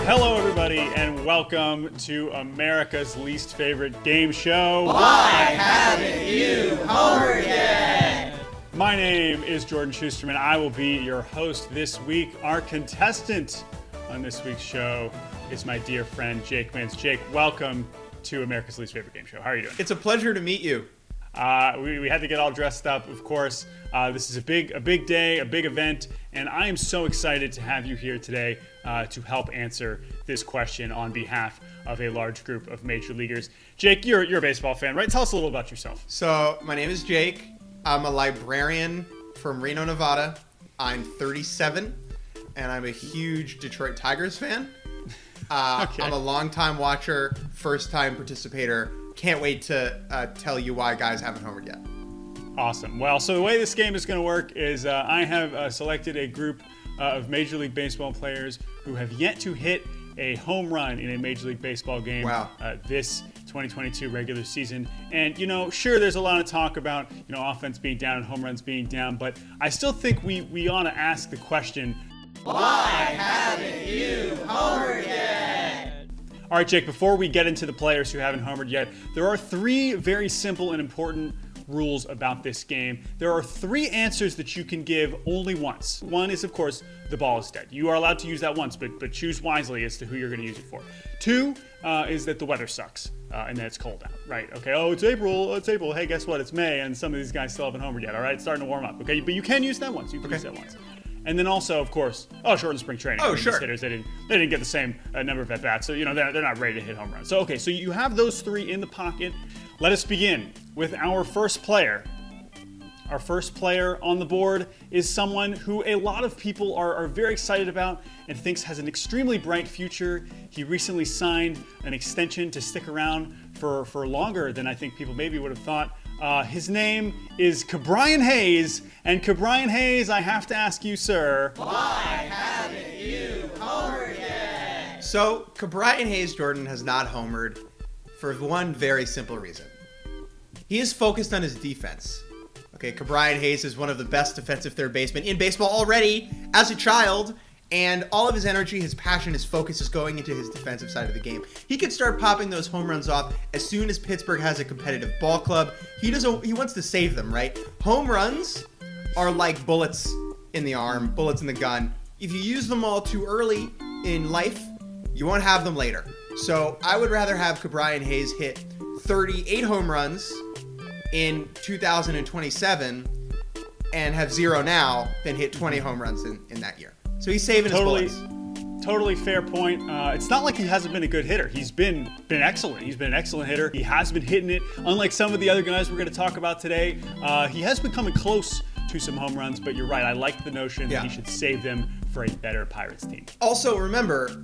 Hello, everybody, and welcome to America's least favorite game show. Why haven't you homered yet? My name is Jordan Schusterman. I will be your host this week. Our contestant on this week's show is my dear friend, Jake Mintz. Jake, welcome to America's least favorite game show. How are you doing? It's a pleasure to meet you. We had to get all dressed up, of course. This is a big day, a big event, and I am so excited to have you here today to help answer this question on behalf of a large group of major leaguers. Jake, you're a baseball fan, right? Tell us a little about yourself. So, my name is Jake. I'm a librarian from Reno, Nevada. I'm 37, and I'm a huge Detroit Tigers fan. Okay. I'm a longtime watcher, first-time participator. Can't wait to tell you why guys haven't homered yet. Awesome. Well, so the way this game is going to work is I have selected a group of Major League Baseball players who have yet to hit a home run in a Major League Baseball game. Wow. This 2022 regular season. And, sure, there's a lot of talk about, offense being down and home runs being down, but I still think we ought to ask the question, why haven't you homered yet? All right, Jake, before we get into the players who haven't homered yet, there are three very simple and important rules about this game. There are three answers that you can give only once. One is, of course, the ball is dead. You are allowed to use that once, but choose wisely as to who you're going to use it for. Two is that the weather sucks and that it's cold out, right? Okay, it's April. Hey, guess what? It's May, and some of these guys still haven't homered yet, all right? It's starting to warm up, okay? But you can use that once. You can use that once. And then also, of course, shortened spring training. Oh, sure. Hitters, they didn't get the same number of at-bats, so, they're not ready to hit home runs. So, okay, so you have those three in the pocket. Let us begin with our first player. Our first player on the board is someone who a lot of people are very excited about and thinks has an extremely bright future. He recently signed an extension to stick around for longer than I think people maybe would have thought. His name is Bryson Hayes, and Bryson Hayes, I have to ask you, sir, why haven't you homered yet? So, Bryson Hayes, Jordan, has not homered for one very simple reason. He is focused on his defense. Okay, Bryson Hayes is one of the best defensive third basemen in baseball already as a child, and all of his energy, his passion, his focus is going into his defensive side of the game. He could start popping those home runs off as soon as Pittsburgh has a competitive ball club. He wants to save them, right? Home runs are like bullets in the arm, bullets in the gun. If you use them all too early in life, you won't have them later. So I would rather have Bryson Hayes hit 38 home runs in 2027 and have 0 now than hit 20 home runs in that year. So he's saving his bullets. Totally fair point. It's not like he hasn't been a good hitter. He's been excellent. He's been an excellent hitter. He has been hitting it. Unlike some of the other guys we're going to talk about today, he has been coming close to some home runs, but you're right. I like the notion that he should save them for a better Pirates team. Also, remember,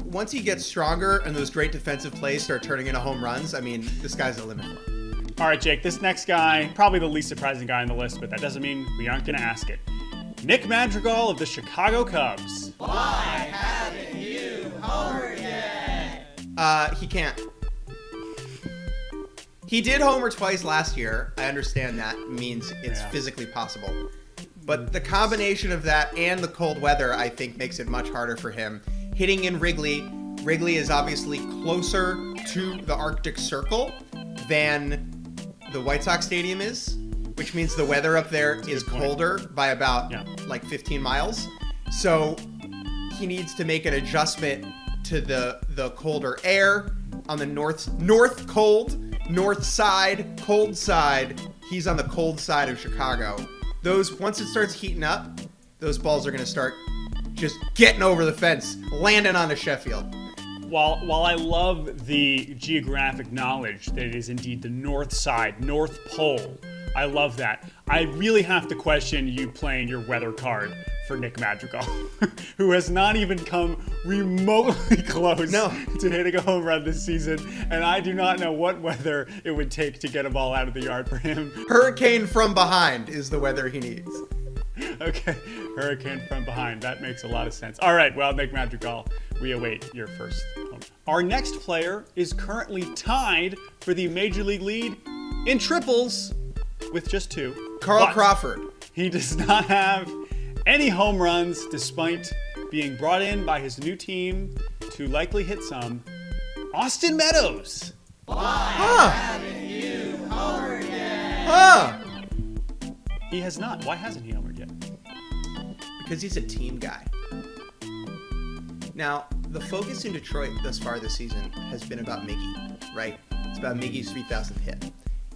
once he gets stronger and those great defensive plays start turning into home runs, I mean, this guy's the limit for him. All right, Jake, this next guy, probably the least surprising guy on the list, but that doesn't mean we aren't going to ask it. Nick Madrigal of the Chicago Cubs. Why haven't you homered yet? He can't. He did homer twice last year. I understand that means it's physically possible. But the combination of that and the cold weather, I think, makes it much harder for him. Hitting in Wrigley is obviously closer to the Arctic Circle than the White Sox Stadium is, which means the weather up there is colder by about 15 miles. So he needs to make an adjustment to the colder air on the north side, cold side. He's on the cold side of Chicago. Once it starts heating up, those balls are going to start just getting over the fence, landing onto Sheffield. While I love the geographic knowledge that it is indeed the north side, North Pole, I love that. I really have to question you playing your weather card for Nick Madrigal, who has not even come remotely close to hitting a home run this season, and I do not know what weather it would take to get a ball out of the yard for him. Hurricane from behind is the weather he needs. Okay, hurricane from behind. That makes a lot of sense. All right, well, Nick Madrigal, we await your first home. Our next player is currently tied for the Major League lead in triples with just 2. Carl Crawford. He does not have any home runs despite being brought in by his new team to likely hit some, Austin Meadows. Why haven't you homered yet? Huh. He has not. Why hasn't he homered yet? Because he's a team guy. Now, the focus in Detroit thus far this season has been about Miggy, right? It's about Miggy's 3,000th hit.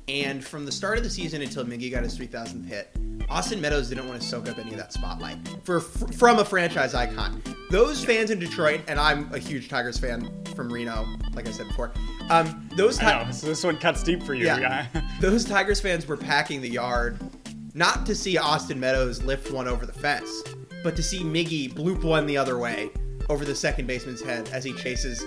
And from the start of the season until Miggy got his 3,000th hit, Austin Meadows didn't want to soak up any of that spotlight from a franchise icon. Those fans in Detroit, and I'm a huge Tigers fan from Reno, like I said before. I know, so this one cuts deep for you. Yeah. Those Tigers fans were packing the yard, not to see Austin Meadows lift one over the fence, but to see Miggy bloop one the other way over the second baseman's head as he chases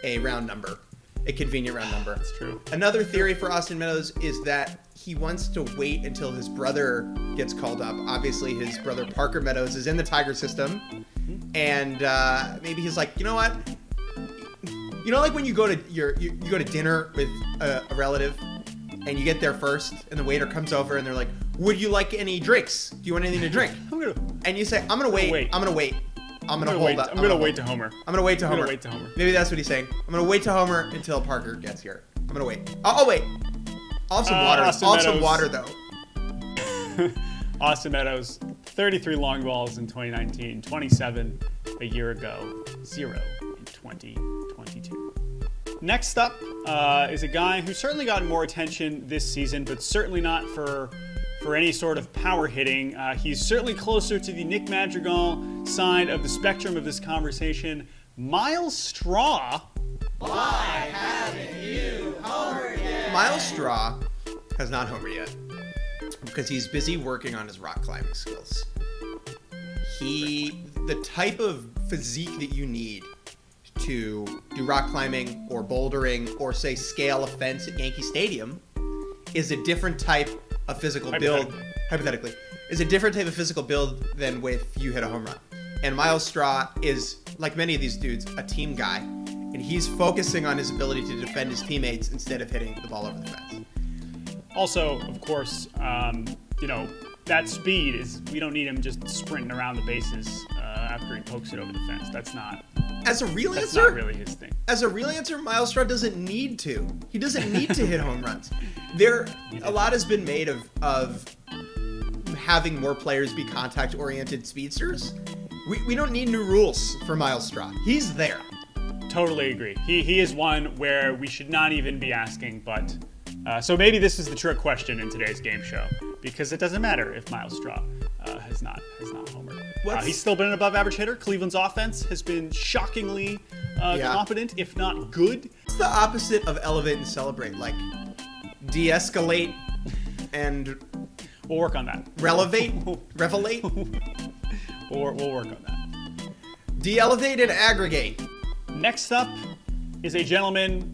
a round number. A convenient round number. That's true. Another theory for Austin Meadows is that he wants to wait until his brother gets called up. Obviously, his brother Parker Meadows is in the Tiger system, and maybe he's like, you know what? You know, like when you go to you go to dinner with a relative, and you get there first, and the waiter comes over, and they're like, "Would you like any drinks? Do you want anything to drink?" And you say, "I'm gonna wait. I'm gonna wait. I'm gonna hold up. I'm gonna wait to homer. I'm gonna wait to homer. Maybe that's what he's saying. I'm gonna wait to homer until Parker gets here. I'm gonna wait. I'll wait. I'll have some water. I'll have some water though. Austin Meadows, 33 long balls in 2019, 27 a year ago, 0 in 2022. Next up is a guy who certainly got more attention this season, but certainly not for any sort of power hitting. He's certainly closer to the Nick Madrigal side of the spectrum of this conversation. Myles Straw. Why haven't you homered yet? Myles Straw has not homered yet because he's busy working on his rock climbing skills. The type of physique that you need to do rock climbing or bouldering or say scale a fence at Yankee Stadium is a different type of physical build, hypothetically, is a different type of physical build than if you hit a home run. And Myles Straw is, like many of these dudes, a team guy, and he's focusing on his ability to defend his teammates instead of hitting the ball over the fence. Also, of course, that speed is, we don't need him just sprinting around the bases after he pokes it over the fence. That's not really his thing. As a real answer, Myles Straw doesn't need to. He doesn't need to hit home runs. A lot has been made of having more players be contact-oriented speedsters. We don't need new rules for Myles Straw. He's there. Totally agree. He is one where we should not even be asking, but so maybe this is the trick question in today's game show, because it doesn't matter if Myles Straw has not homered. He's still been an above-average hitter. Cleveland's offense has been shockingly competent, if not good. It's the opposite of elevate and celebrate, like de-escalate and we'll work on that. Revelate. We'll work on that. De-elevate and aggregate. Next up is a gentleman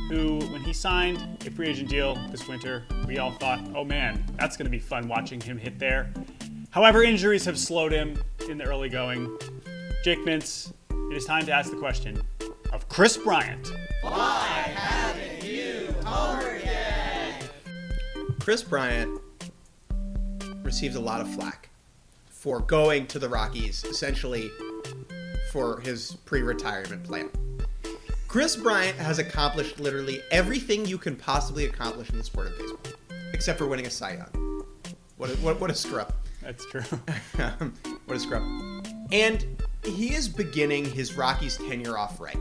who, when he signed a free agent deal this winter, we all thought, oh man, that's going to be fun watching him hit there. However, injuries have slowed him in the early going. Jake Mintz, it is time to ask the question of Chris Bryant. Why haven't you homered yet? Chris Bryant received a lot of flack for going to the Rockies, essentially for his pre-retirement plan. Chris Bryant has accomplished literally everything you can possibly accomplish in the sport of baseball, except for winning a Cy Young. What a scrub. That's true. What a scrub. And he is beginning his Rockies tenure off right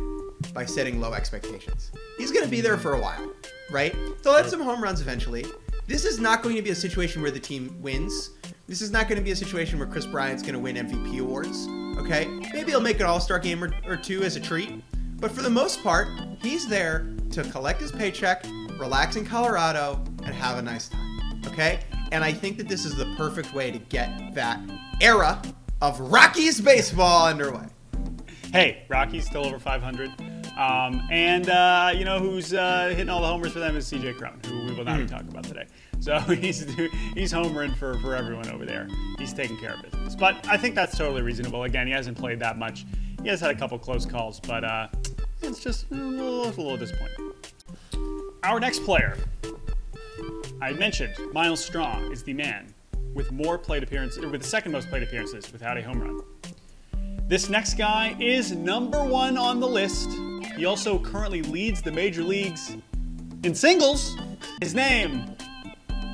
by setting low expectations. He's going to be there for a while, right? They'll have some home runs eventually. This is not going to be a situation where the team wins. This is not going to be a situation where Chris Bryant's going to win MVP awards, okay? Maybe he'll make an all-star game or two as a treat. But for the most part, he's there to collect his paycheck, relax in Colorado, and have a nice time, okay? And I think that this is the perfect way to get that era of Rockies baseball underway. Hey, Rockies still over 500. You know who's hitting all the homers for them is CJ Cron, who we will not be talking about today. So he's homering for everyone over there. He's taking care of business. But I think that's totally reasonable. Again, he hasn't played that much. He has had a couple close calls, but it's just a little disappointing. Our next player, I mentioned, Myles Straw is the man with more plate appearances, or with the second most plate appearances without a home run. This next guy is #1 on the list. He also currently leads the major leagues in singles. His name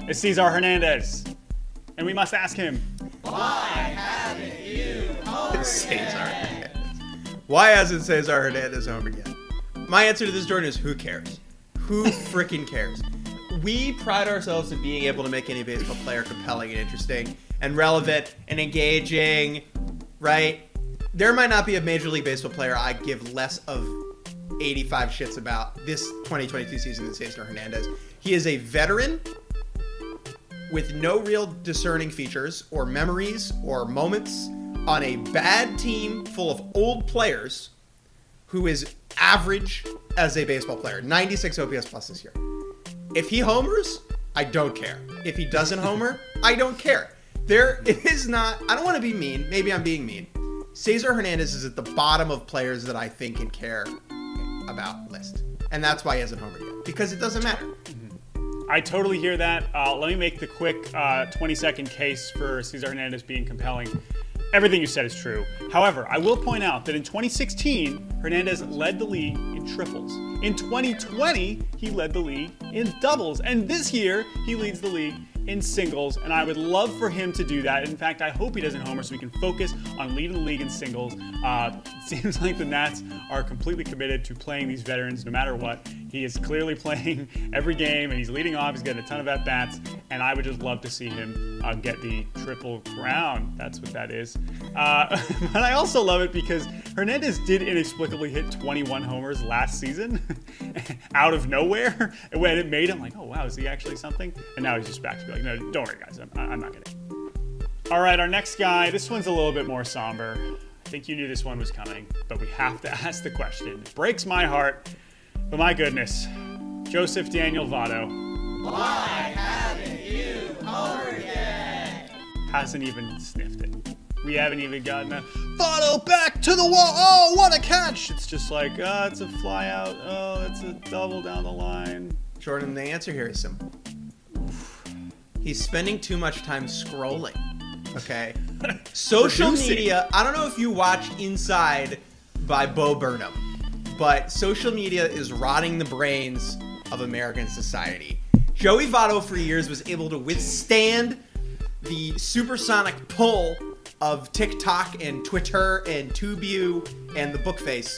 is Cesar Hernandez. And we must ask him, Why haven't you homered Cesar yet? Hernandez. Why hasn't Cesar Hernandez homered yet? My answer to this, Jordan, is who cares? Who freaking cares? We pride ourselves in being able to make any baseball player compelling and interesting and relevant and engaging, right? There might not be a Major League Baseball player I give less of 85 shits about this 2022 season than Cesar Hernandez. He is a veteran with no real discerning features or memories or moments on a bad team full of old players who is average as a baseball player. 96 OPS plus this year. If he homers, I don't care. If he doesn't homer, I don't care. There is not, I don't want to be mean. Maybe I'm being mean. Cesar Hernandez is at the bottom of players that I think and care about list. And that's why he hasn't homered yet. Because it doesn't matter. I totally hear that. Let me make the quick 20-second case for Cesar Hernandez being compelling. Everything you said is true. However, I will point out that in 2016, Hernandez led the league in triples. In 2020, he led the league in doubles. And this year, he leads the league in singles, and I would love for him to do that. In fact, I hope he doesn't homer so we can focus on leading the league in singles. It seems like the Nats are completely committed to playing these veterans no matter what. He is clearly playing every game, and he's leading off. He's getting a ton of at-bats, and I would just love to see him get the triple crown. That's what that is. But I also love it because Hernandez did inexplicably hit 21 homers last season out of nowhere. And when it made him like, oh, wow, is he actually something? And now he's just back to be like, no, don't worry, guys. I'm not kidding. All right, our next guy. This one's a little bit more somber. I think you knew this one was coming, but we have to ask the question. It breaks my heart, but my goodness. Joseph Daniel Votto. Why haven't you homered yet? Hasn't even sniffed it. We haven't even gotten a Votto back to the wall. Oh, what a catch. It's just like, it's a fly out. Oh, it's a double down the line. Jordan, the answer here is simple. He's spending too much time scrolling. Okay? Social media, I don't know if you watch Inside by Bo Burnham, but social media is rotting the brains of American society. Joey Votto for years was able to withstand the supersonic pull of TikTok and Twitter and TubeView and the Bookface,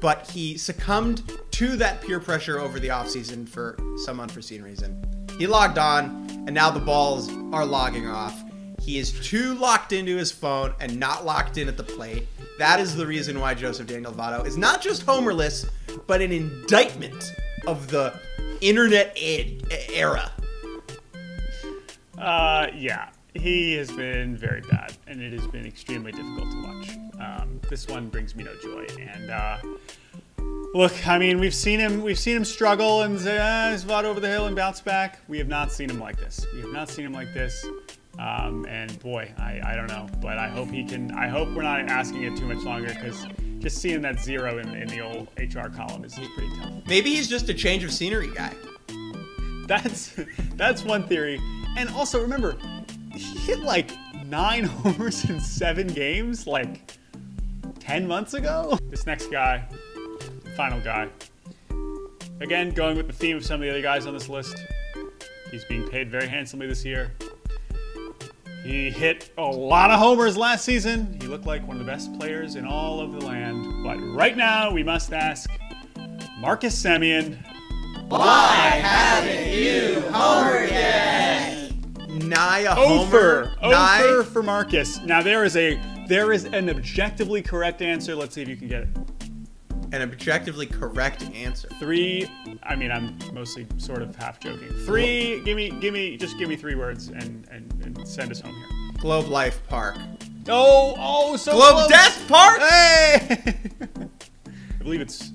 but he succumbed to that peer pressure over the offseason for some unforeseen reason. He logged on, and now the balls are logging off. He is too locked into his phone and not locked in at the plate. That is the reason why Joseph Daniel Votto is not just homerless, but an indictment of the internet era. Yeah, he has been very bad, and it has been extremely difficult to watch. This one brings me no joy. And look, I mean, we've seen him struggle and say, he's Votto over the hill and bounce back. We have not seen him like this. We have not seen him like this. And boy, I don't know, but I hope he can. I hope we're not asking it too much longer, because just seeing that 0 in the old HR column is pretty tough. Maybe he's just a change of scenery guy. That's one theory. And also remember, he hit like 9 homers in 7 games like 10 months ago. This next guy, final guy. Again, going with the theme of some of the other guys on this list. He's being paid very handsomely this year. He hit a lot of homers last season. He looked like one of the best players in all of the land. But right now, we must ask Marcus Semien. Why haven't you homered yet? Nigh a homer. Over for Marcus. Now there is an objectively correct answer. Let's see if you can get it. An objectively correct answer. 3. I mean, I'm mostly sort of half joking. 3. Give me 3 words and send us home here. Globe Life Park. Oh, so Globe close. Death Park. Hey! I believe it's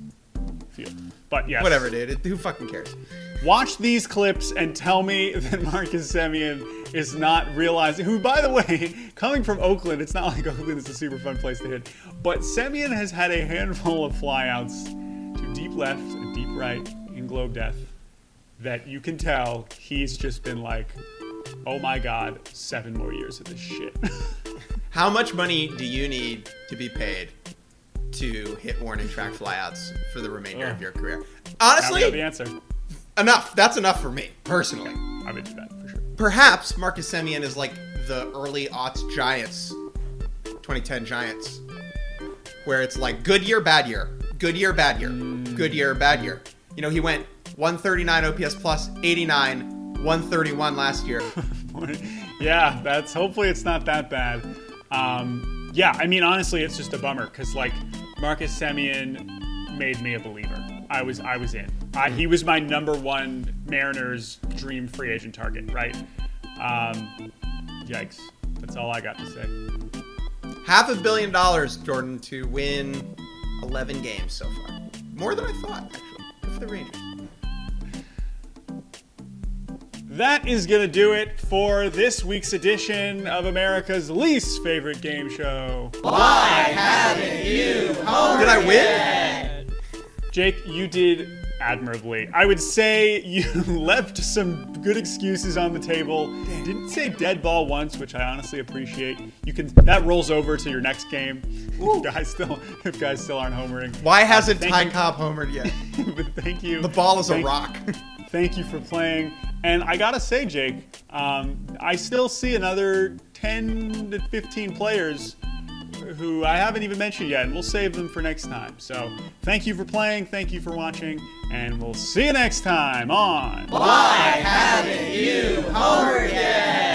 field, but yes. Whatever, dude. Who fucking cares? Watch these clips and tell me that Marcus Semien is not realizing, who, by the way, coming from Oakland, it's not like Oakland is a super fun place to hit, but Semien has had a handful of flyouts to deep left and deep right in Globe Death that you can tell he's just been like, oh my God, 7 more years of this shit. How much money do you need to be paid to hit warning track flyouts for the remainder of your career? Honestly, now we know the answer. Enough. That's enough for me, personally. I would do that for sure. Perhaps Marcus Semien is like the early aughts Giants, 2010 Giants, where it's like good year, bad year, good year, bad year, good year, bad year. You know, he went 139 OPS plus, 89, 131 last year. Yeah, hopefully it's not that bad. Yeah, I mean, honestly, it's just a bummer because, like, Marcus Semien made me a believer. I was in. He was my #1 Mariners dream free agent target, right? Yikes. That's all I got to say. $500 million, Jordan, to win 11 games so far. More than I thought, actually. Good for the Rangers. That is going to do it for this week's edition of America's least favorite game show. Why haven't you homered Did I win? yet? Jake, you did admirably. I would say you left some good excuses on the table. Didn't say dead ball once, which I honestly appreciate. That rolls over to your next game. If guys still aren't homering. Why hasn't Thank Ty you. Cobb homered yet? But thank you. The ball is a rock. Thank you for playing. And I gotta say, Jake, I still see another 10 to 15 players who I haven't even mentioned yet, and we'll save them for next time. So thank you for playing, thank you for watching, and we'll see you next time on Why haven't you homered yet?